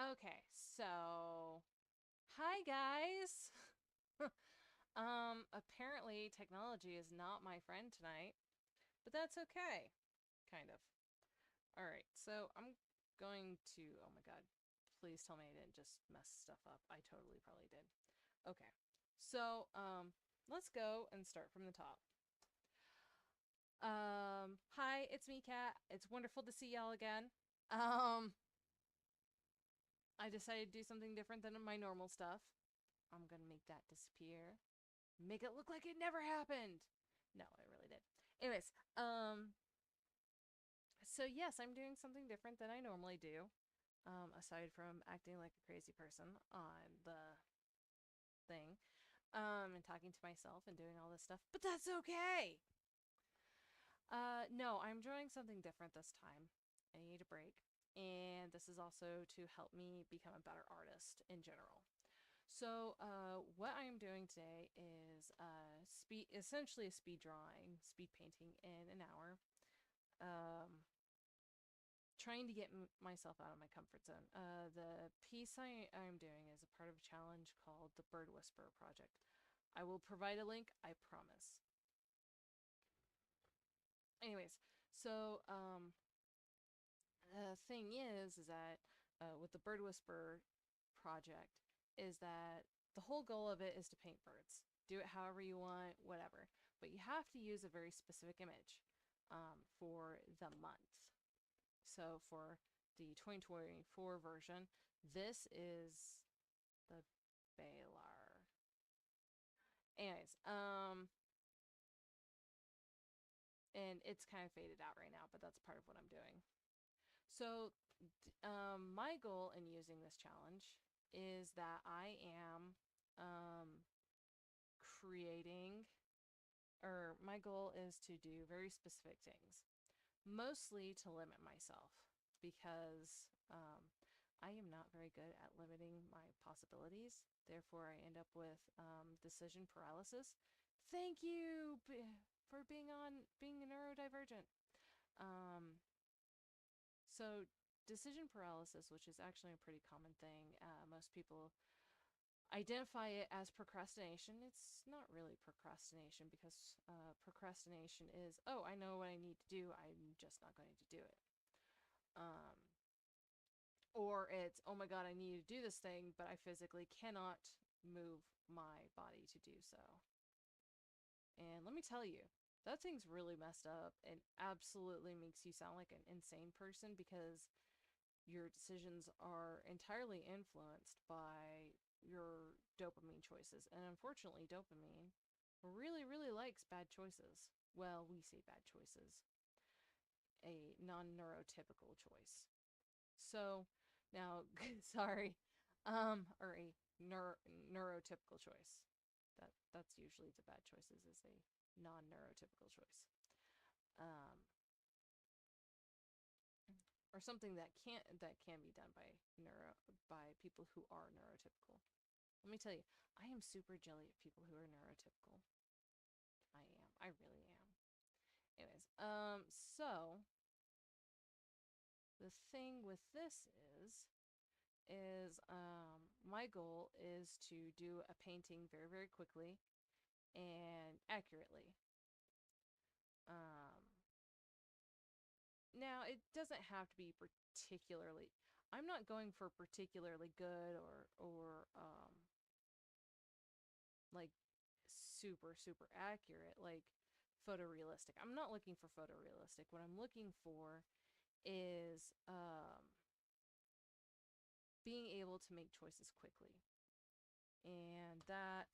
Okay, so hi guys. Apparently technology is not my friend tonight, but that's okay, kind of. All right, so I'm going to, oh my god, please tell me I didn't just mess stuff up. I totally probably did. Okay. So, let's go and start from the top. Hi, it's me, Kat. It's wonderful to see y'all again. Um, I decided to do something different than my normal stuff. I'm gonna make that disappear. Make it look like it never happened. No, it really did. Anyways, so yes, I'm doing something different than I normally do. Aside from acting like a crazy person on the thing, and talking to myself and doing all this stuff, but that's okay. No, I'm doing something different this time. I need a break, and this is also to help me become a better artist in general. So, what I am doing today is essentially a speed drawing, speed painting in an hour. Um, Trying to get myself out of my comfort zone. The piece I'm doing is a part of a challenge called the Bird Whisperer Project. I will provide a link, I promise. Anyways, so the thing is that with the Bird Whisperer project, is that the whole goal of it is to paint birds. Do it however you want, whatever. But you have to use a very specific image for the month. So for the 2024 version, this is the Balar. Anyways, and it's kind of faded out right now, but that's part of what I'm doing. So, my goal in using this challenge is that I am um, creating, or my goal is to do very specific things, mostly to limit myself because I am not very good at limiting my possibilities. Therefore, I end up with decision paralysis. Thank you for being neurodivergent. Um, so decision paralysis, which is actually a pretty common thing, most people identify it as procrastination. It's not really procrastination because procrastination is, oh, I know what I need to do, I'm just not going to do it. Um, or it's, oh my god, I need to do this thing, but I physically cannot move my body to do so. And let me tell you, that thing's really messed up and absolutely makes you sound like an insane person because your decisions are entirely influenced by your dopamine choices. And unfortunately, dopamine really, really likes bad choices. Well, we say bad choices, a non neurotypical choice. So now, sorry, or a neurotypical choice. That's usually the bad choices is a non neurotypical choice. Um, or something that can be done by people who are neurotypical. Let me tell you, I am super jelly of people who are neurotypical. I am. I really am. Anyways, so the thing with this is my goal is to do a painting very, very quickly and accurately. Um, Now it doesn't have to be particularly. I'm not going for particularly good or like super super accurate, like photorealistic. I'm not looking for photorealistic. What I'm looking for is being able to make choices quickly. And that,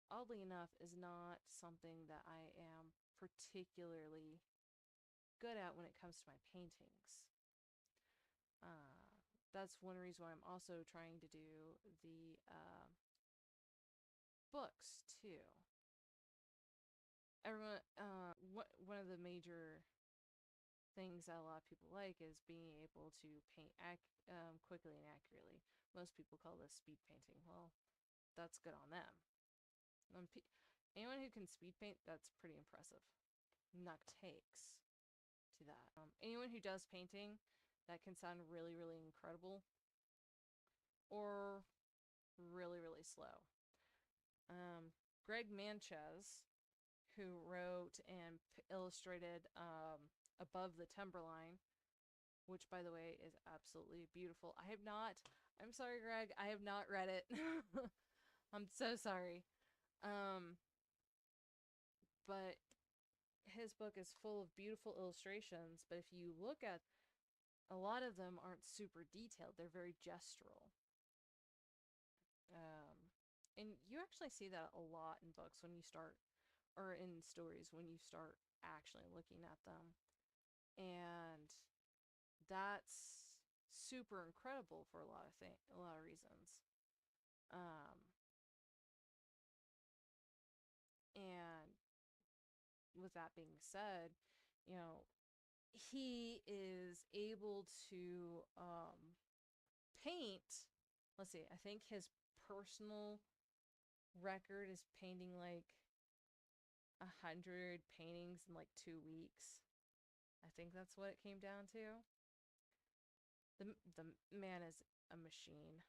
oddly enough, is not something that I am particularly good at when it comes to my paintings. Uh, that's one reason why I'm also trying to do the books too. Everyone, one of the major things that a lot of people like is being able to paint quickly and accurately. Most people call this speed painting. Well, that's good on them. Anyone who can speed paint, that's pretty impressive. Knock takes to that. Anyone who does painting, That can sound really, really incredible or really, really slow. Greg Manches, who wrote and illustrated Above the Timberline, which, by the way, is absolutely beautiful. I'm sorry, Greg, I have not read it. I'm so sorry. Um, but his book is full of beautiful illustrations, but if you look at a lot of them aren't super detailed, they're very gestural. And you actually see that a lot in books when you start, or in stories when you start actually looking at them. And that's super incredible for a lot of reasons. Um, and with that being said, you know, he is able to paint. Let's see, I think his personal record is painting like 100 paintings in like 2 weeks. I think that's what it came down to. The man is a machine.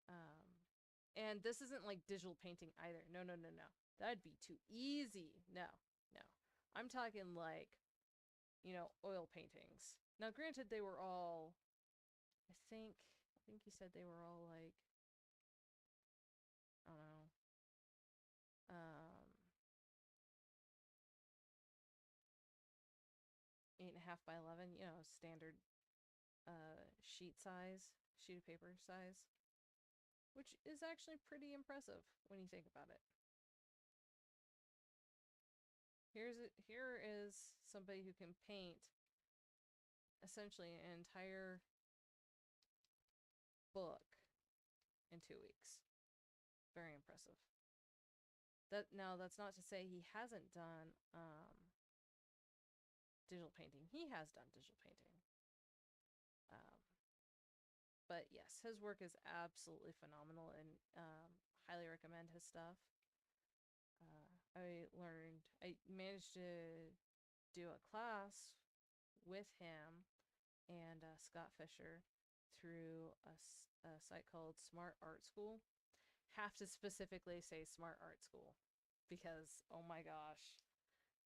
Um, and this isn't like digital painting either. No, no, no, no. That'd be too easy. No, no. I'm talking like, oil paintings. Now, granted, they were all. I think you said they were all like, I don't know, 8.5 by 11. Standard sheet of paper size, which is actually pretty impressive when you think about it. Here is somebody who can paint essentially an entire book in 2 weeks. Very impressive. That's not to say he hasn't done digital painting. He has done digital painting. Um, but yes, his work is absolutely phenomenal, and highly recommend his stuff. I managed to do a class with him and Scott Fisher through a site called Smart Art School. Have to specifically say Smart Art School because, oh my gosh,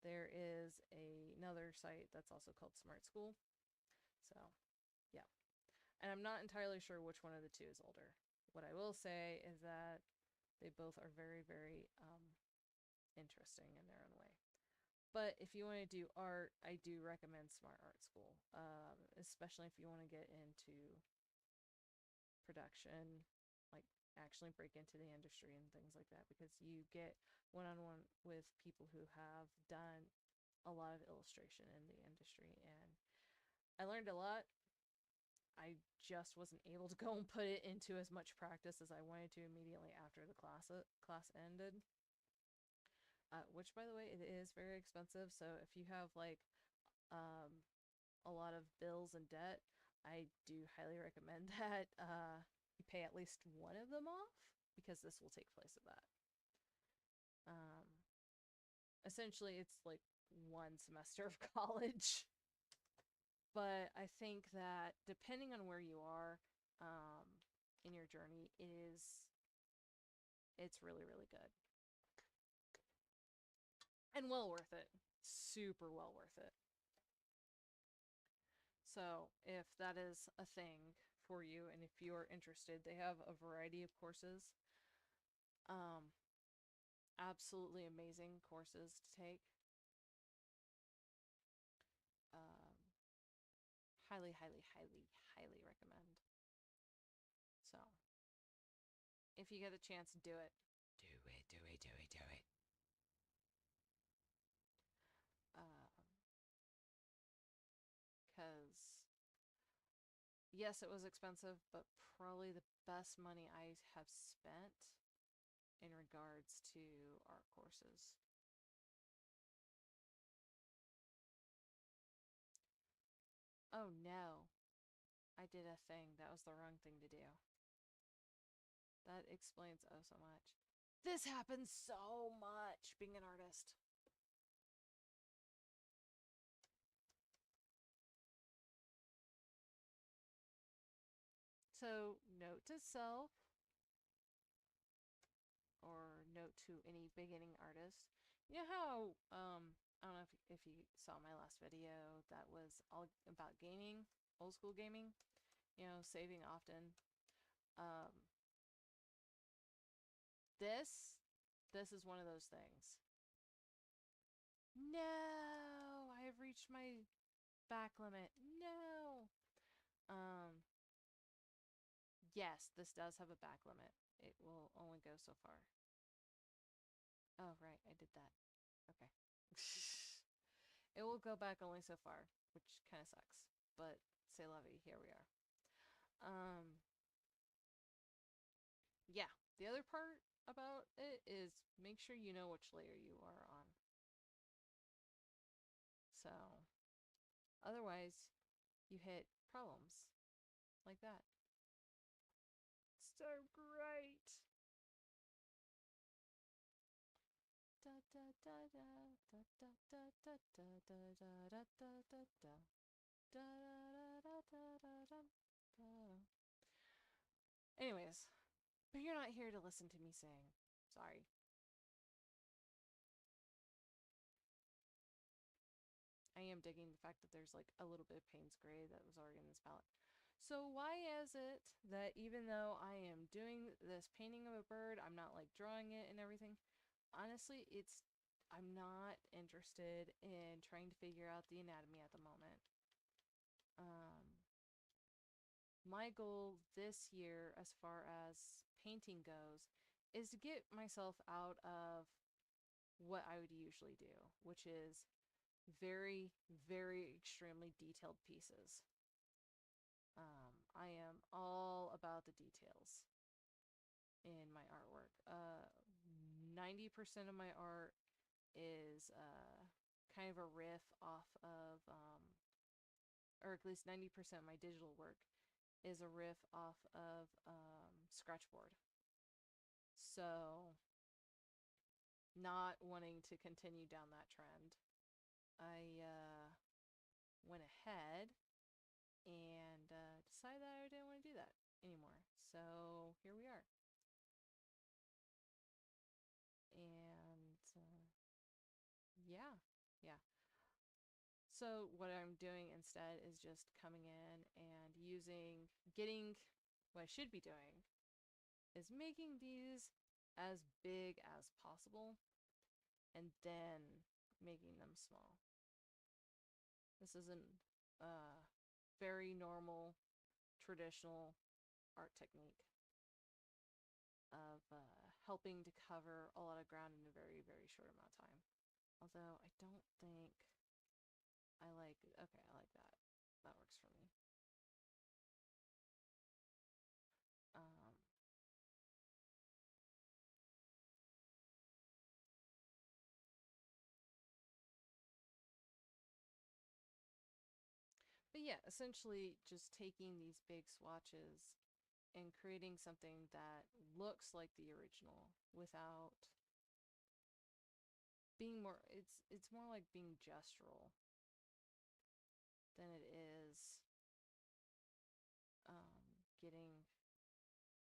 there is another site that's also called Smart School. So, yeah. And I'm not entirely sure which one of the two is older. What I will say is that they both are very, very interesting in their own way. But if you want to do art, I do recommend Smart Art School, especially if you want to get into production, like actually break into the industry and things like that, because you get one-on-one with people who have done a lot of illustration in the industry. And I learned a lot. I just wasn't able to go and put it into as much practice as I wanted to immediately after the class ended. Which, by the way, it is very expensive. So if you have like a lot of bills and debt, I do highly recommend that you pay at least one of them off, because this will take place of that. Um, Essentially, it's like one semester of college. But I think that depending on where you are in your journey, it's really, really good. And well worth it. Super well worth it. So if that is a thing for you, and if you're interested, they have a variety of courses. Um, Absolutely amazing courses to take. Um, Highly, highly, highly, highly recommend. So if you get a chance, do it. Do it, do it, do it, do it. Because yes, it was expensive, but probably the best money I have spent in regards to art courses. Oh no, I did a thing. That was the wrong thing to do. That explains oh so much. This happens so much being an artist. So, note to self, or note to any beginning artist. You know how, I don't know if you saw my last video that was all about gaming, old school gaming, saving often. Um, this, this is one of those things. No, I have reached my back limit. No. Um, yes, this does have a back limit. It will only go so far. Oh, right, I did that. Okay. It will go back only so far, which kind of sucks. But c'est la vie, here we are. Yeah, the other part about it is make sure you know which layer you are on. So, otherwise, you hit problems like that. So great! Da da da da da da da da da da da da da da da. Anyways, but you're not here to listen to me sing. Sorry. I am digging the fact that there's like a little bit of Payne's Gray that was already in this palette. So why is it that even though I am doing this painting of a bird, I'm not like drawing it and everything? Honestly, I'm not interested in trying to figure out the anatomy at the moment. My goal this year, as far as painting goes, is to get myself out of what I would usually do, which is very, very extremely detailed pieces. I am all about the details in my artwork. 90% of my art is kind of a riff off of, or at least 90% of my digital work is a riff off of Scratchboard. So, not wanting to continue down that trend, I went ahead and decided that I didn't want to do that anymore. So, here we are. And yeah, yeah. So, what I'm doing instead is just coming in and getting what I should be doing is making these as big as possible and then making them small. This is a very normal, traditional art technique of helping to cover a lot of ground in a very, very short amount of time. Although I don't think I like, okay, I like that. That works for me. Um, but yeah, essentially just taking these big swatches and creating something that looks like the original without being more, it's more like being gestural than it is getting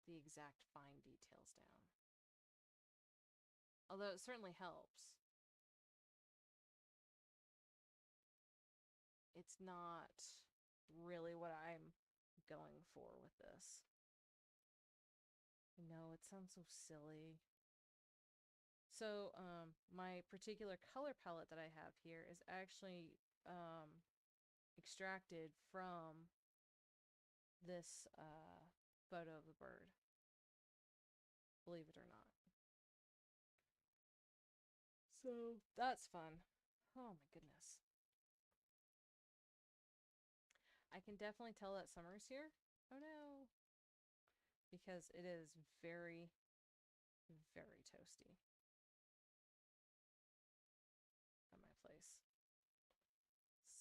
the exact fine details down. Although it certainly helps. It's not really what I'm going for with this. I know it sounds so silly. So, my particular color palette that I have here is actually extracted from this photo of the bird. Believe it or not. So, that's fun. Oh my goodness. I can definitely tell that summer's here. Oh no. Because it is very, very toasty at my place.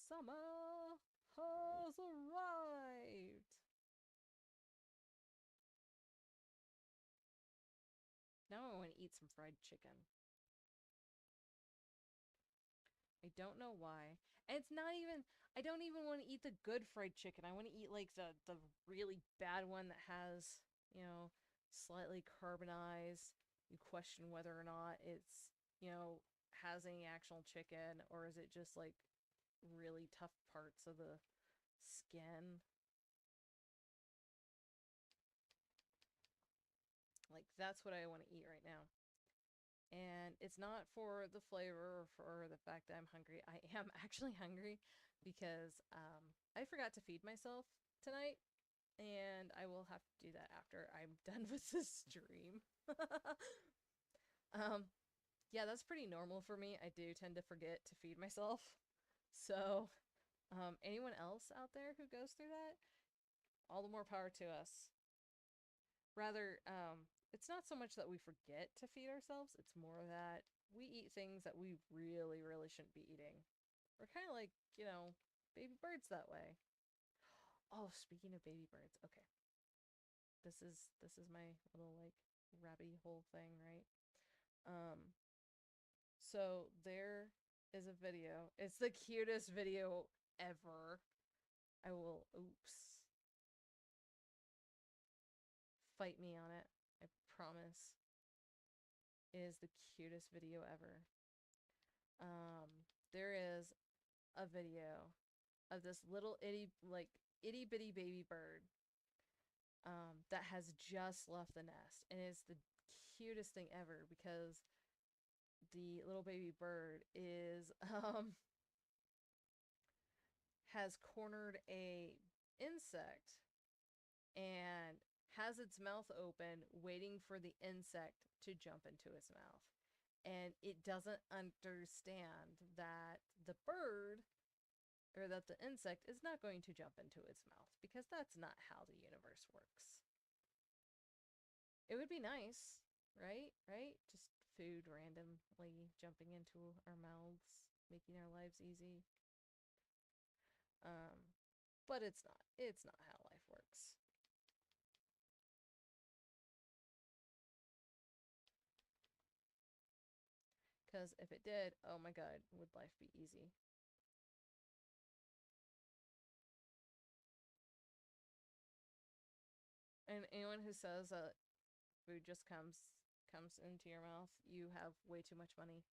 Summer has arrived. Now I want to eat some fried chicken. I don't know why. And it's not even, I don't even want to eat the good fried chicken. I want to eat like the really bad one that has, you know, slightly carbonized. You question whether or not it's, you know, has any actual chicken or is it just like really tough parts of the skin. Like that's what I want to eat right now. And it's not for the flavor or for the fact that I'm hungry. I am actually hungry because I forgot to feed myself tonight, and I will have to do that after I'm done with this stream. um, yeah, that's pretty normal for me. I do tend to forget to feed myself. So, anyone else out there who goes through that, all the more power to us. Rather, it's not so much that we forget to feed ourselves, it's more that we eat things that we really, really shouldn't be eating. We're kind of like, you know, baby birds that way. Oh, speaking of baby birds, okay. This is my little like rabbit hole thing, right? Um, so there is a video. It's the cutest video ever. I will oops. Fight me on it. I promise. It is the cutest video ever. There is a video of this little itty bitty baby bird that has just left the nest, and it's the cutest thing ever because the little baby bird is has cornered a insect and has its mouth open waiting for the insect to jump into its mouth, and it doesn't understand that the bird or that the insect is not going to jump into its mouth because that's not how the universe works. It would be nice, right? Right? Just food randomly jumping into our mouths, making our lives easy. Um, but it's not. It's not how life works. Because if it did, oh my god, would life be easy? And anyone who says that food just comes into your mouth, you have way too much money.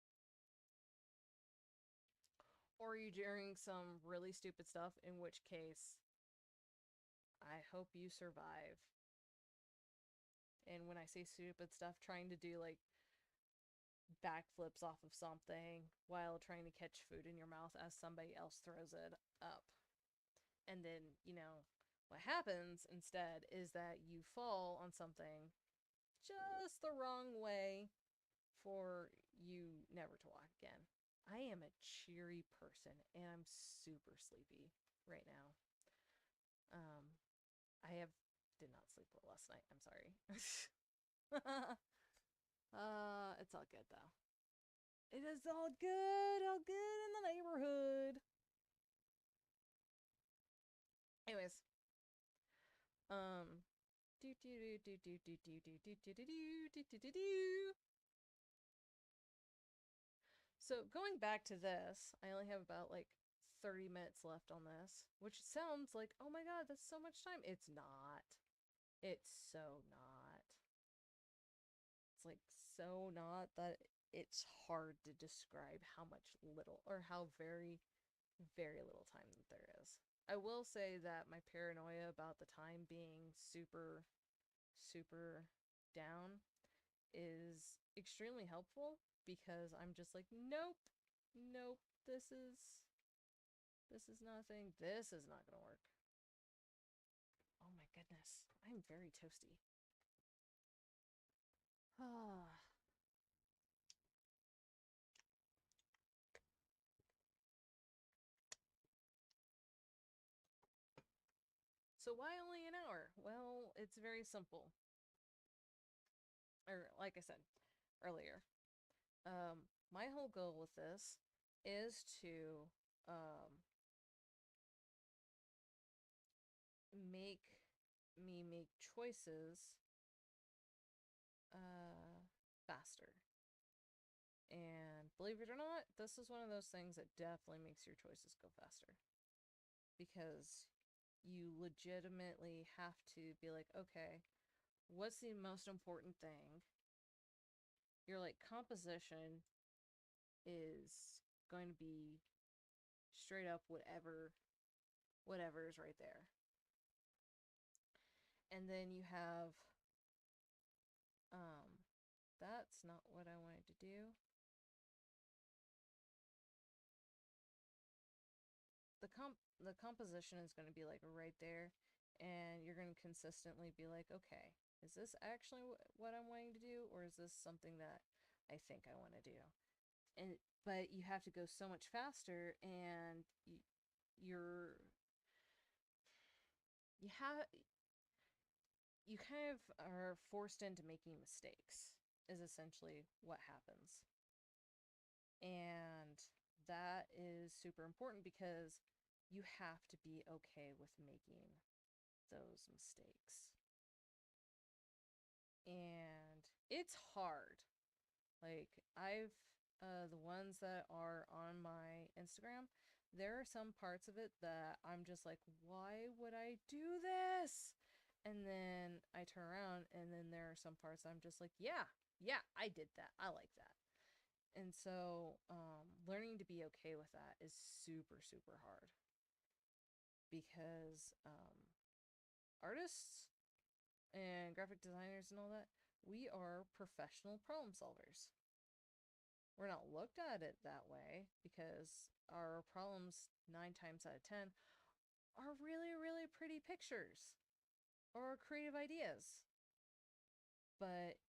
Or you're doing some really stupid stuff, in which case, I hope you survive. And when I say stupid stuff, trying to do like backflips off of something while trying to catch food in your mouth as somebody else throws it up. And then, you know, what happens instead is that you fall on something just the wrong way for you never to walk again. I am a cheery person and I'm super sleepy right now. Um, I have did not sleep well last night. I'm sorry. It's all good though. It is all good in the neighborhood. Anyways, um, do do do do do do do do do do do do do do. So going back to this, I only have about like 30 minutes left on this, which sounds like, oh my god, that's so much time. It's not. It's so not. It's like so not that it's hard to describe how much little or how very, very little time that there is. I will say that my paranoia about the time being super, super down is extremely helpful because I'm just like, nope, nope, this is nothing. This is not gonna work. Oh my goodness, I'm very toasty. Ah. So why only an hour? Well, it's very simple. Or like I said earlier, my whole goal with this is to make me make choices faster. And believe it or not, this is one of those things that definitely makes your choices go faster. Because you legitimately have to be like, okay, what's the most important thing? Your like composition is going to be straight up whatever is right there. And then you have that's not what I wanted to do. The composition is going to be like right there, and you're going to consistently be like, okay, is this actually what I'm wanting to do, or is this something that I think I want to do? And but you have to go so much faster, and you're you have you kind of are forced into making mistakes is essentially what happens. And that is super important because you have to be okay with making those mistakes. And it's hard. Like, the ones that are on my Instagram, there are some parts of it that I'm just like, why would I do this? And then I turn around, and then there are some parts I'm just like, yeah, yeah, I did that. I like that. And so, learning to be okay with that is super, super hard because artists and graphic designers and all that, we are professional problem solvers. We're not looked at it that way because our problems, 9 times out of 10, are really, really pretty pictures or creative ideas. But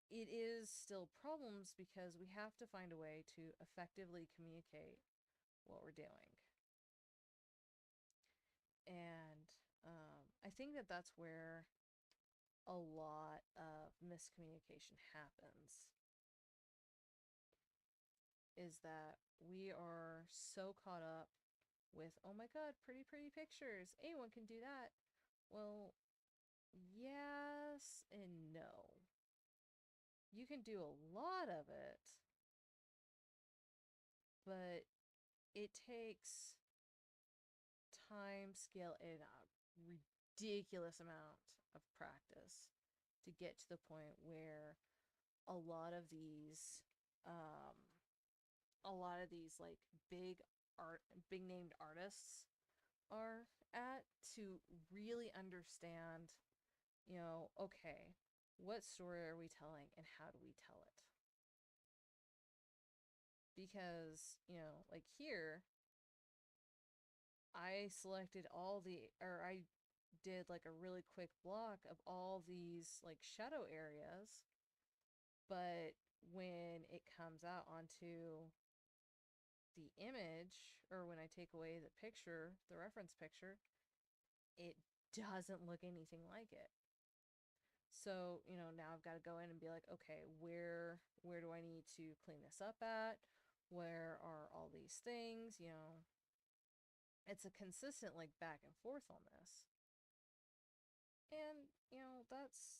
it is still problems because we have to find a way to effectively communicate what we're doing. And I think that that's where a lot of miscommunication happens, is that we are so caught up with, oh my god, pretty, pretty pictures. Anyone can do that. Well, yes and no. You can do a lot of it, but it takes time, skill, and a ridiculous amount of practice to get to the point where a lot of these um like big named artists are at, to really understand, okay, what story are we telling and how do we tell it? Because, like here, I did like a really quick block of all these like shadow areas, but when it comes out onto the image, or when I take away the picture, the reference picture, it doesn't look anything like it. So, now I've got to go in and be like, okay, where do I need to clean this up at? Where are all these things? It's a consistent like back and forth on this. And,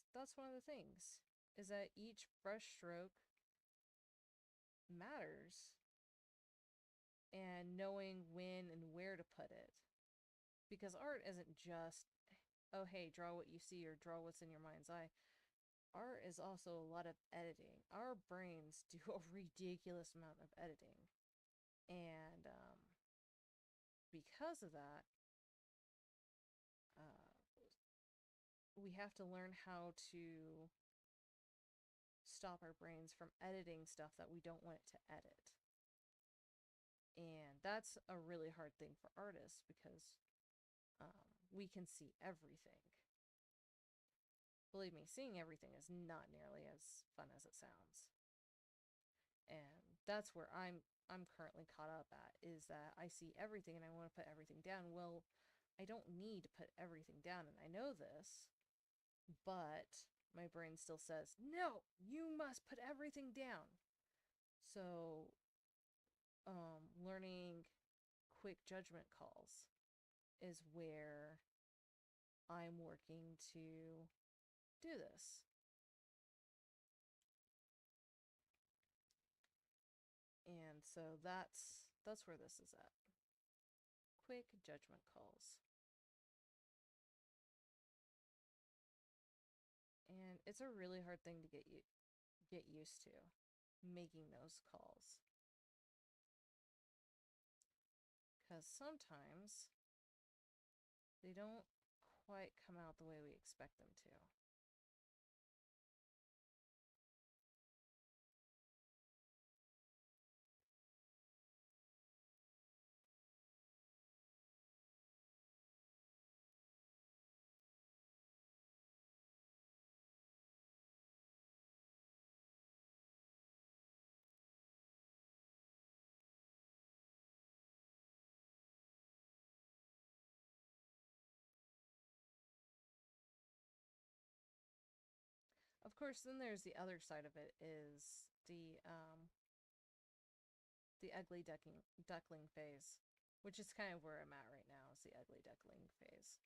that's one of the things, is that each brush stroke matters, and knowing when and where to put it. Because art isn't just, oh, hey, draw what you see or draw what's in your mind's eye. Art is also a lot of editing. Our brains do a ridiculous amount of editing. And because of that, uh, we have to learn how to stop our brains from editing stuff that we don't want it to edit. And that's a really hard thing for artists because we can see everything. Believe me, seeing everything is not nearly as fun as it sounds. And that's where I'm currently caught up at, is that I see everything and I want to put everything down. Well, I don't need to put everything down, and I know this, but my brain still says, no, you must put everything down. So, learning quick judgment calls is where I'm working to do this. So that's where this is at. Quick judgment calls. And it's a really hard thing to get used to, making those calls. Because sometimes they don't quite come out the way we expect them to. Of course, then there's the other side of it is the ugly duckling phase, which is kind of where I'm at right now, is the ugly duckling phase.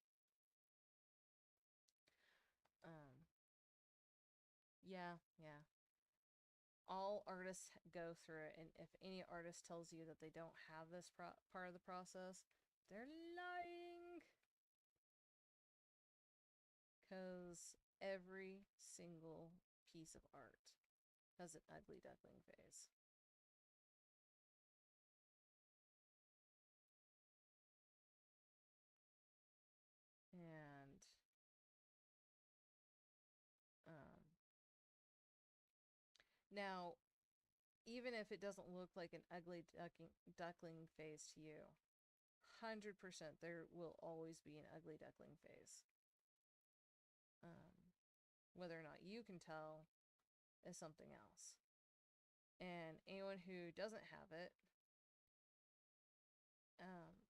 Um, yeah. All artists go through it, and if any artist tells you that they don't have this part of the process, they're lying. Because every single piece of art has an ugly duckling phase. And um, now, even if it doesn't look like an ugly duckling phase to you, 100% there will always be an ugly duckling phase. Whether or not you can tell is something else. And anyone who doesn't have it,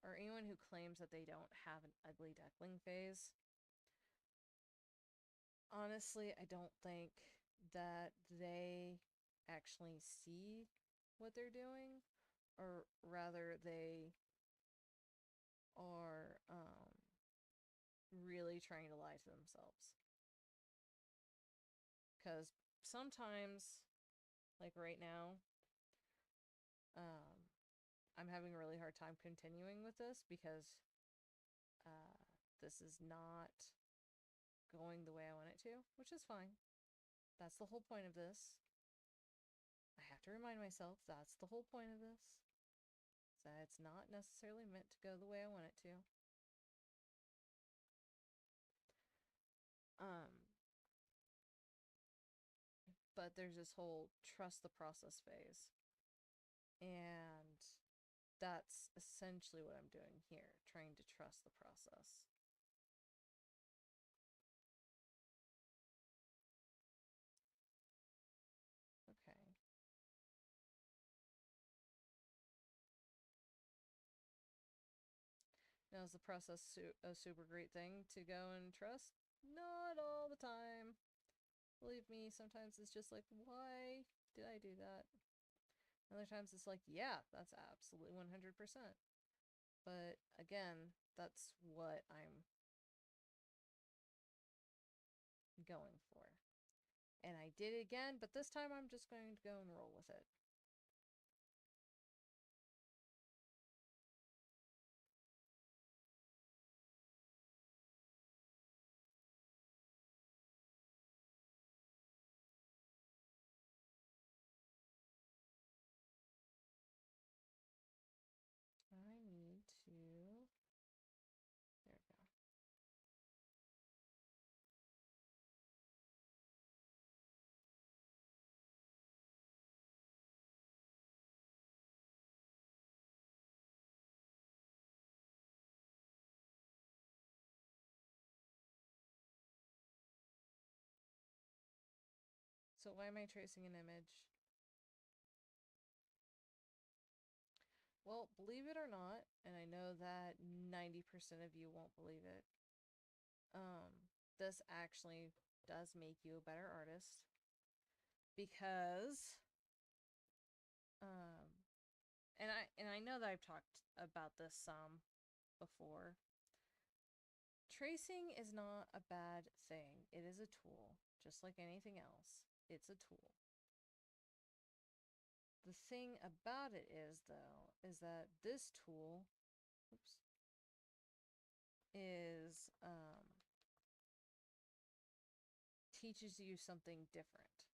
or anyone who claims that they don't have an ugly duckling phase, honestly, I don't think that they actually see what they're doing, or rather, they are really trying to lie to themselves. Because sometimes, like right now, um, I'm having a really hard time continuing with this because uh, this is not going the way I want it to, which is fine. That's the whole point of this. I have to remind myself that's the whole point of this. That it's not necessarily meant to go the way I want it to. But there's this whole trust the process phase. And that's essentially what I'm doing here, trying to trust the process. Okay. Now, is the process a super great thing to go and trust? Not all the time. Believe me, sometimes it's just like, why did I do that? Other times it's like, yeah, that's absolutely 100%. But again, that's what I'm going for. And I did it again, but this time I'm just going to go and roll with it. I need to... There we go. So why am I tracing an image? Well, believe it or not, and I know that 90% of you won't believe it, this actually does make you a better artist because and I know that I've talked about this some before. Tracing is not a bad thing. It is a tool, just like anything else. It's a tool. The thing about it is, though, is that this tool, oops, is teaches you something different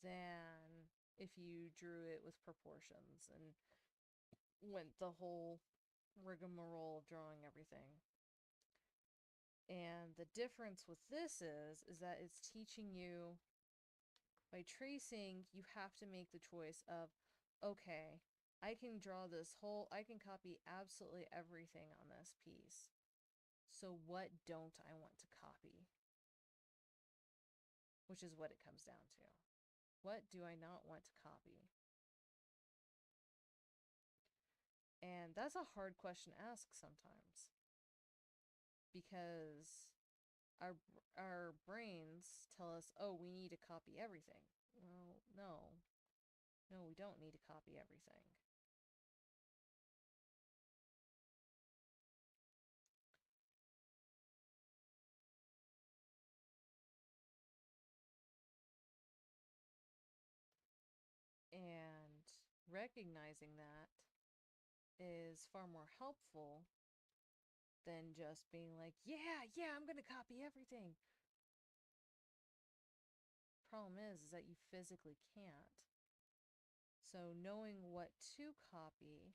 than if you drew it with proportions and went the whole rigmarole of drawing everything. And the difference with this is that it's teaching you, by tracing, you have to make the choice of, okay, I can draw this whole, I can copy absolutely everything on this piece. So what don't I want to copy? Which is what it comes down to. What do I not want to copy? And that's a hard question to ask sometimes, because our brains tell us, oh, we need to copy everything. Well, no. No, we don't need to copy everything. And recognizing that is far more helpful than just being like, yeah, I'm going to copy everything. Problem is that you physically can't. So knowing what to copy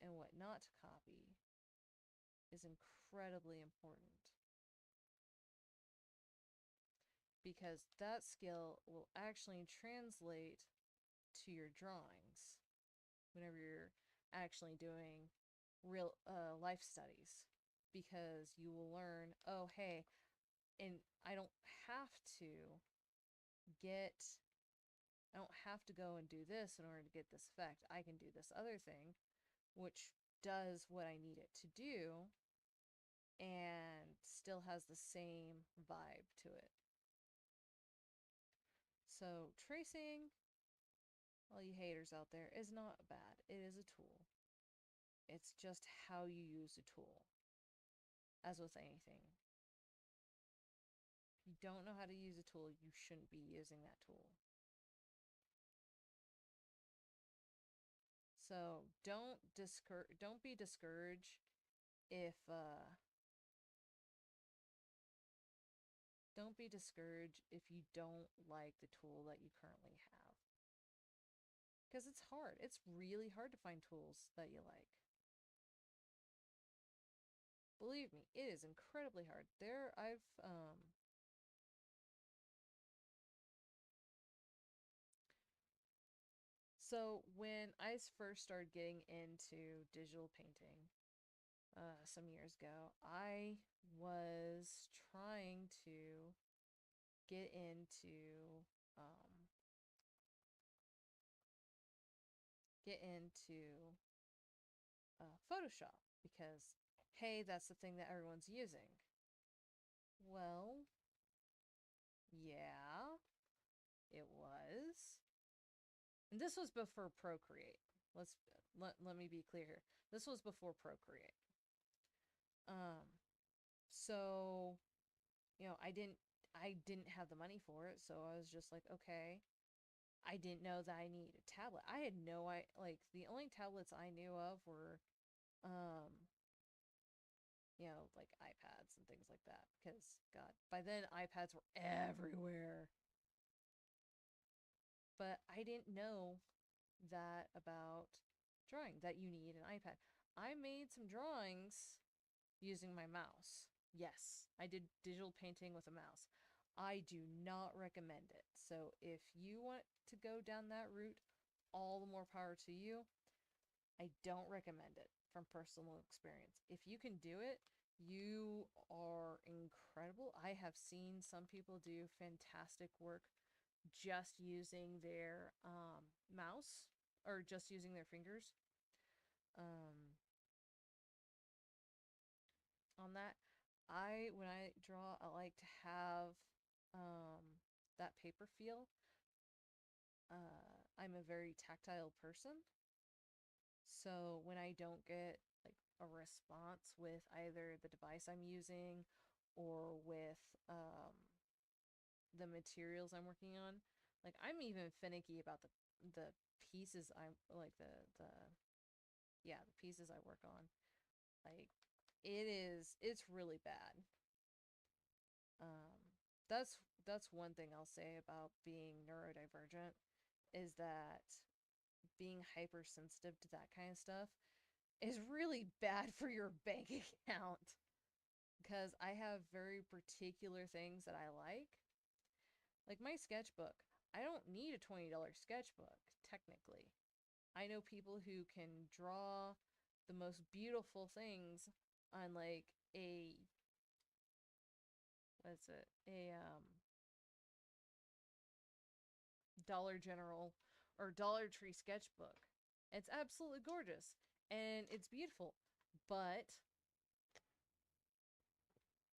and what not to copy is incredibly important, because that skill will actually translate to your drawings whenever you're actually doing real life studies, because you will learn, oh, hey, and have to get I don't have to go and do this in order to get this effect. I can do this other thing, which does what I need it to do and still has the same vibe to it. So tracing, all you haters out there, is not bad. It is a tool. It's just how you use a tool. As with anything, if you don't know how to use a tool, you shouldn't be using that tool. So don't be discouraged if don't be discouraged if you don't like the tool that you currently have. Because it's hard. It's really hard to find tools that you like. Believe me, it is incredibly hard. So when I first started getting into digital painting, some years ago, I was trying to get into um, Photoshop, because hey, that's the thing that everyone's using. Well, yeah, it was. And this was before Procreate. Let me be clear here. This was before Procreate. Um, so I didn't have the money for it, so I was just like, okay. I didn't know that I needed a tablet. I had no I like the only tablets I knew of were like iPads and things like that, because god, by then iPads were everywhere. But I didn't know that about drawing, that you need an iPad. I made some drawings using my mouse. Yes, I did digital painting with a mouse. I do not recommend it. So if you want to go down that route, all the more power to you. I don't recommend it from personal experience. If you can do it, you are incredible. I have seen some people do fantastic work just using their mouse, or just using their fingers. Um, on that, when I draw, I like to have that paper feel. I'm a very tactile person, so when I don't get like a response with either the device I'm using or with the materials I'm working on, like I'm even finicky about the pieces I like the yeah, the pieces I work on. Like it's really bad. Um that's one thing I'll say about being neurodivergent is that being hypersensitive to that kind of stuff is really bad for your bank account because I have very particular things that I like. Like my sketchbook, I don't need a $20 sketchbook, technically. I know people who can draw the most beautiful things on like a what's it? A Dollar General or Dollar Tree sketchbook. It's absolutely gorgeous and it's beautiful, but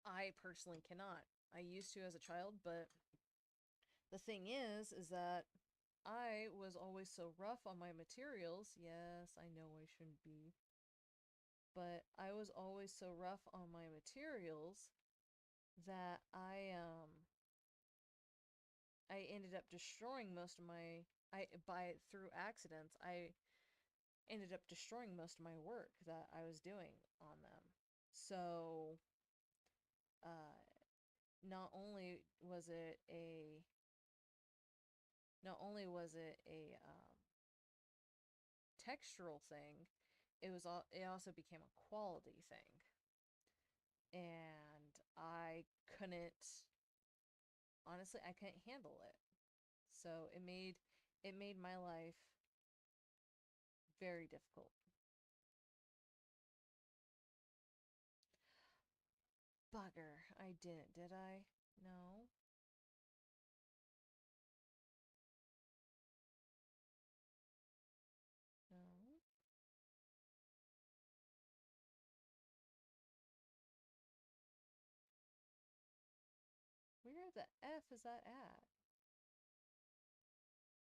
I personally cannot. I used to as a child, but the thing is that I was always so rough on my materials. Yes, I know I shouldn't be, but I was always so rough on my materials that I ended up destroying most of my I by through accidents I ended up destroying most of my work that I was doing on them. So, uh not only was it a not only was it a textural thing, it also became a quality thing. And I couldn't honestly I couldn't handle it. So it made my life very difficult. Bugger, I didn't, did I? No. No. Where the F is that at?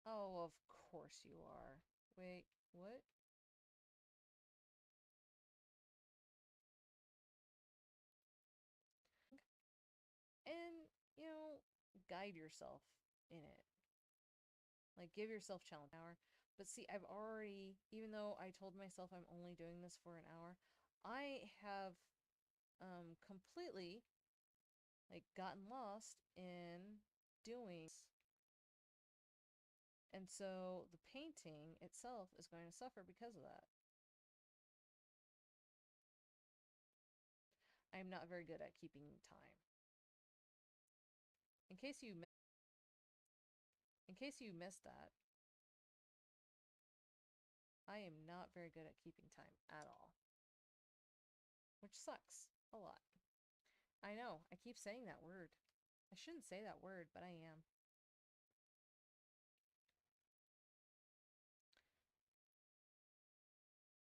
Oh, of course you are. Wait, what? And, you know, guide yourself in it. Like, give yourself challenge hour. But see, I've already, even though I told myself I'm only doing this for an hour, I have completely like gotten lost in doing, and so the painting itself is going to suffer because of that. I am not very good at keeping time. In case you in case you missed that, I am not very good at keeping time at all, which sucks a lot. I know, I keep saying that word. I shouldn't say that word, but I am.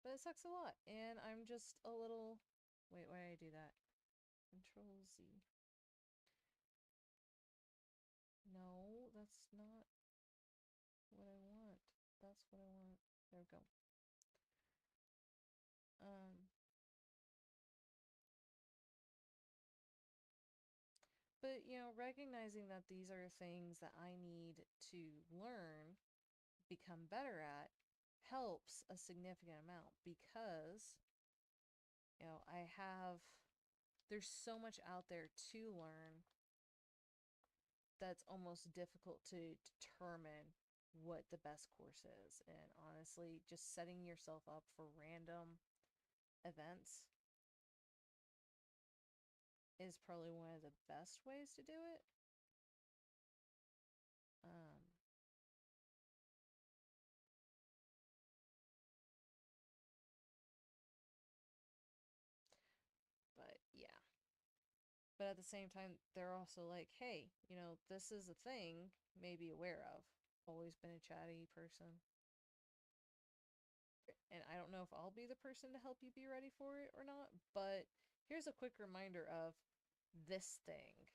But it sucks a lot, and I'm just a little. Wait, why did I do that? Control Z. No, that's not what I want. That's what I want. There we go. Um, but recognizing that these are things that I need to learn, become better at, helps a significant amount because I have there's so much out there to learn that's almost difficult to determine what the best course is. And honestly, just setting yourself up for random events is probably one of the best ways to do it. Um, but yeah. But at the same time, they're also like, hey, this is a thing, may be aware of. Always been a chatty person. And I don't know if I'll be the person to help you be ready for it or not, but here's a quick reminder of this thing.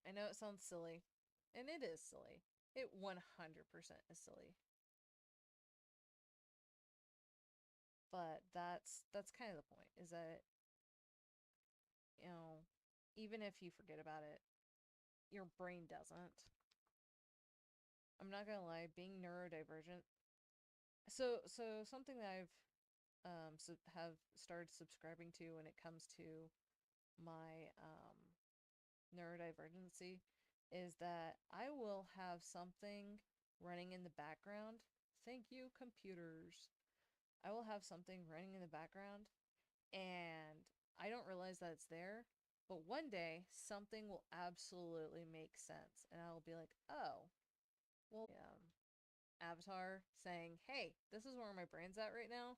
I know it sounds silly, and it is silly. It 100% is silly. But that's kind of the point, is that, you know, even if you forget about it, your brain doesn't. I'm not gonna lie, being neurodivergent. So something that I've have started subscribing to when it comes to my neurodivergency is that I will have something running in the background. Thank you, computers. I will have something running in the background and I don't realize that it's there. But one day, something will absolutely make sense. And I'll be like, oh, well, avatar saying, hey, this is where my brain's at right now.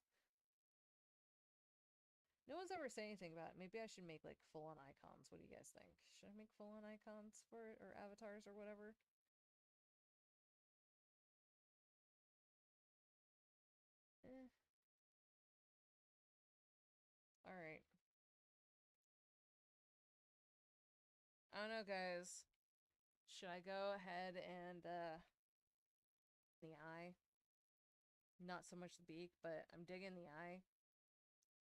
No one's ever said anything about it. Maybe I should make like full on icons. What do you guys think? Should I make full on icons for it or avatars or whatever? Eh. All right. I don't know, guys. Should I go ahead and the eye? Not so much the beak, but I'm digging the eye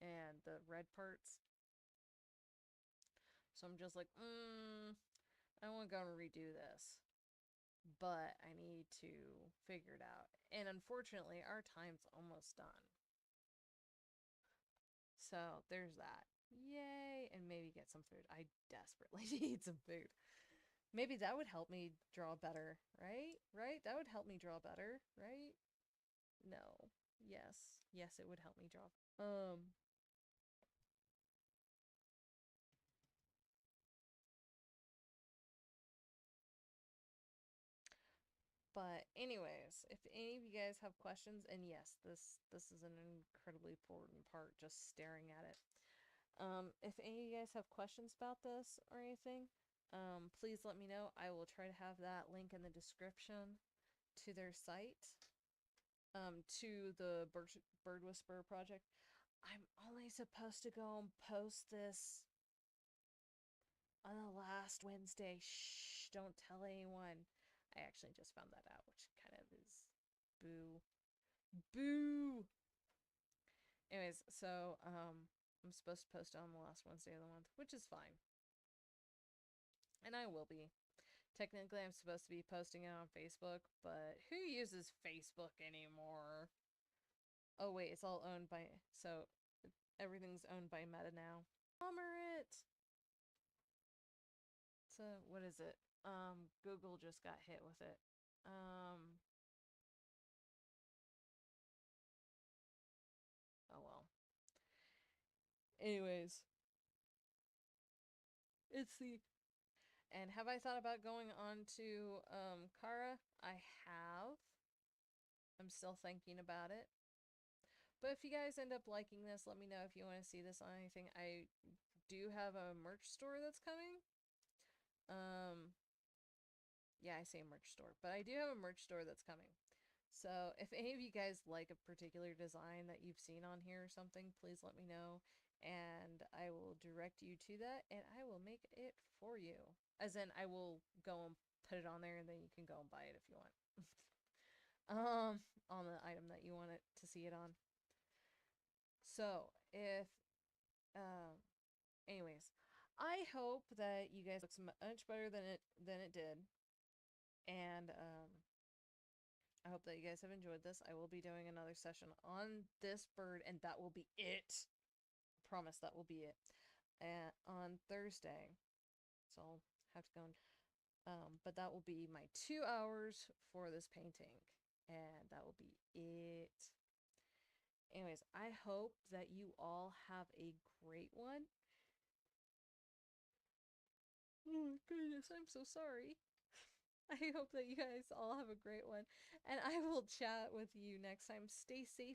and the red parts. So I'm just like, I want to go and redo this, but I need to figure it out. And unfortunately, our time's almost done. So there's that. Yay! And maybe get some food. I desperately need some food. Maybe that would help me draw better, right? Right? That would help me draw better, right? No. Yes. Yes, it would help me draw. But anyways, if any of you guys have questions, and yes, this is an incredibly important part, just staring at it. If any of you guys have questions about this or anything, please let me know. I will try to have that link in the description to their site, to the Bird Whisperer project. I'm only supposed to go and post this on the last Wednesday. Shh, don't tell anyone. I actually just found that out, which kind of is boo. Boo! Anyways, so, I'm supposed to post it on the last Wednesday of the month, which is fine. And I will be. Technically, I'm supposed to be posting it on Facebook, but who uses Facebook anymore? Oh, wait, it's all owned by. So, everything's owned by Meta now. Conglomerate! So, what is it? Google just got hit with it. Oh well. Anyways, it's the. And have I thought about going on to Kara? I have. I'm still thinking about it. But if you guys end up liking this, let me know if you want to see this on anything. I do have a merch store that's coming. Yeah, I say merch store, but I do have a merch store that's coming. So if any of you guys like a particular design that you've seen on here or something, please let me know, and I will direct you to that, and I will make it for you. As in, I will go and put it on there, and then you can go and buy it if you want. On the item that you want it to see it on. So if, anyways, I hope that you guys looks much better than it did, and I hope that you guys have enjoyed this. I will be doing another session on this bird, and that will be it. Promise that will be it. On Thursday, so I'll have to go. But that will be my 2 hours for this painting, and that will be it. Anyways, I hope that you all have a great one. Oh my goodness, I'm so sorry. I hope that you guys all have a great one, and I will chat with you next time. Stay safe.